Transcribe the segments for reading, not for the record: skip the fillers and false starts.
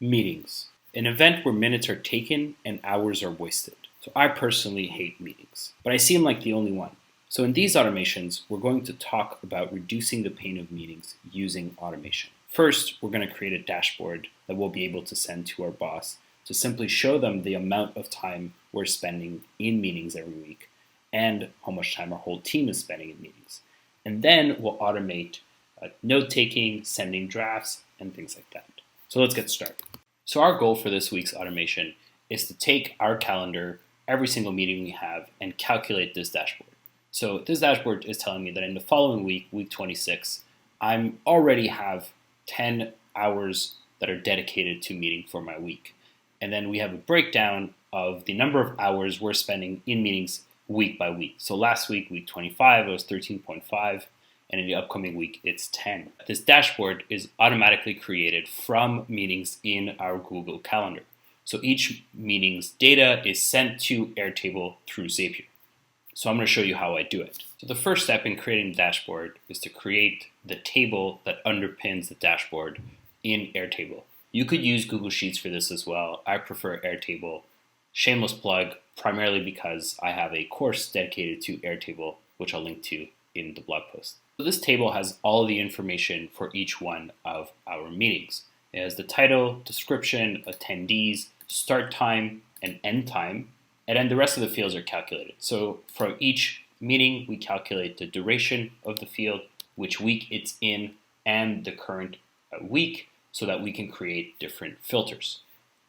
Meetings, an event where minutes are taken and hours are wasted. So I personally hate meetings, but I seem like the only one. So in these automations, we're going to talk about reducing the pain of meetings using automation. First, we're going to create a dashboard that we'll be able to send to our boss to simply show them the amount of time we're spending in meetings every week and how much time our whole team is spending in meetings. And then we'll automate note-taking, sending drafts, and things like that. So let's get started. So our goal for this week's automation is to take our calendar, every single meeting we have, and calculate this dashboard. So this dashboard is telling me that in the following week, week 26, I already have 10 hours that are dedicated to meeting for my week. And then we have a breakdown of the number of hours we're spending in meetings week by week. So last week, week 25, it was 13.5. And in the upcoming week, it's 10. This dashboard is automatically created from meetings in our Google Calendar. So each meeting's data is sent to Airtable through Zapier. So I'm going to show you how I do it. So the first step in creating the dashboard is to create the table that underpins the dashboard in Airtable. You could use Google Sheets for this as well. I prefer Airtable. Shameless plug, primarily because I have a course dedicated to Airtable, which I'll link to in the blog post. So this table has all the information for each one of our meetings. It has the title, description, attendees, start time, and end time, and then the rest of the fields are calculated. So for each meeting, we calculate the duration of the field, which week it's in, and the current week, so that we can create different filters.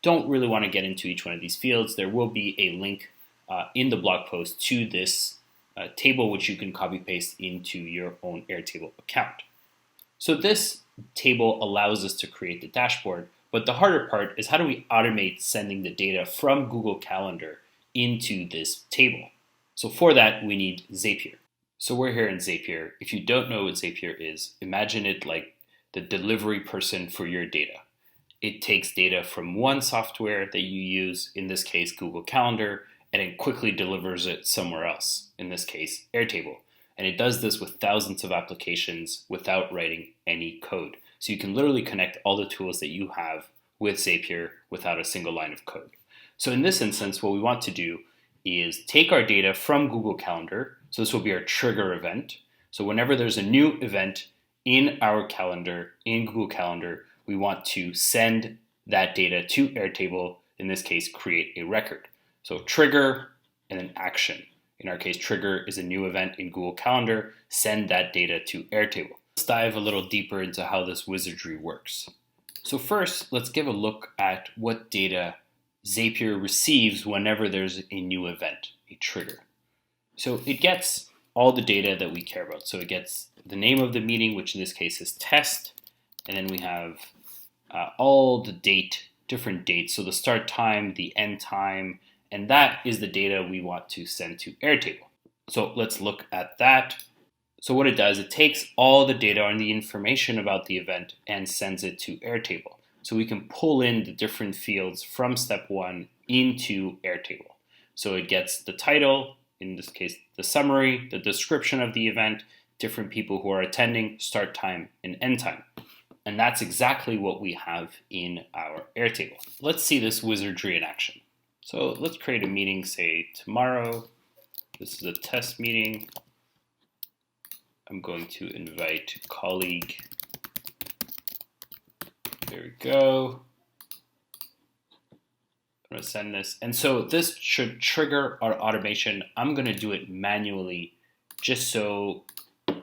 Don't really want to get into each one of these fields. There will be a link in the blog post to this table, which you can copy paste into your own Airtable account. So this table allows us to create the dashboard, but the harder part is how do we automate sending the data from Google Calendar into this table? So for that, we need Zapier. So we're here in Zapier. If you don't know what Zapier is, imagine it like the delivery person for your data. It takes data from one software that you use, in this case, Google Calendar, and it quickly delivers it somewhere else, in this case, Airtable. And it does this with thousands of applications without writing any code. So you can literally connect all the tools that you have with Zapier without a single line of code. So in this instance, what we want to do is take our data from Google Calendar. So this will be our trigger event. So whenever there's a new event in our calendar, in Google Calendar, we want to send that data to Airtable, in this case, create a record. So trigger and then action. In our case, trigger is a new event in Google Calendar. Send that data to Airtable. Let's dive a little deeper into how this wizardry works. So first, let's give a look at what data Zapier receives whenever there's a new event, a trigger. So it gets all the data that we care about. So it gets the name of the meeting, which in this case is test. And then we have all the different dates. So the start time, the end time, and that is the data we want to send to Airtable. So let's look at that. So what it does, it takes all the data and the information about the event and sends it to Airtable. So we can pull in the different fields from step one into Airtable. So it gets the title, in this case, the summary, the description of the event, different people who are attending, start time, and end time. And that's exactly what we have in our Airtable. Let's see this wizardry in action. So let's create a meeting, say tomorrow. This is a test meeting. I'm going to invite colleague. There we go. I'm going to send this. And so this should trigger our automation. I'm going to do it manually just so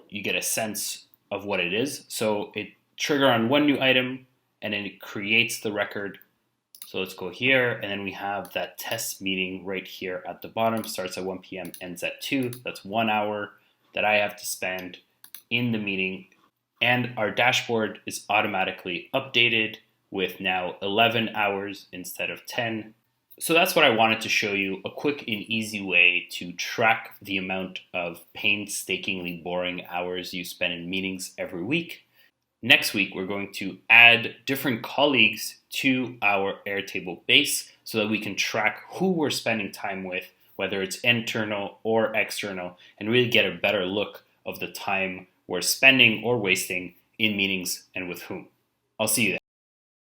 you get a sense of what it is. So it trigger on one new item and then it creates the record. So let's go here, and then we have that test meeting right here at the bottom. Starts at 1 p.m., ends at 2. That's 1 hour that I have to spend in the meeting. And our dashboard is automatically updated with now 11 hours instead of 10. So that's what I wanted to show you, a quick and easy way to track the amount of painstakingly boring hours you spend in meetings every week. Next week, we're going to add different colleagues to our Airtable base so that we can track who we're spending time with, whether it's internal or external, and really get a better look of the time we're spending or wasting in meetings and with whom. I'll see you there.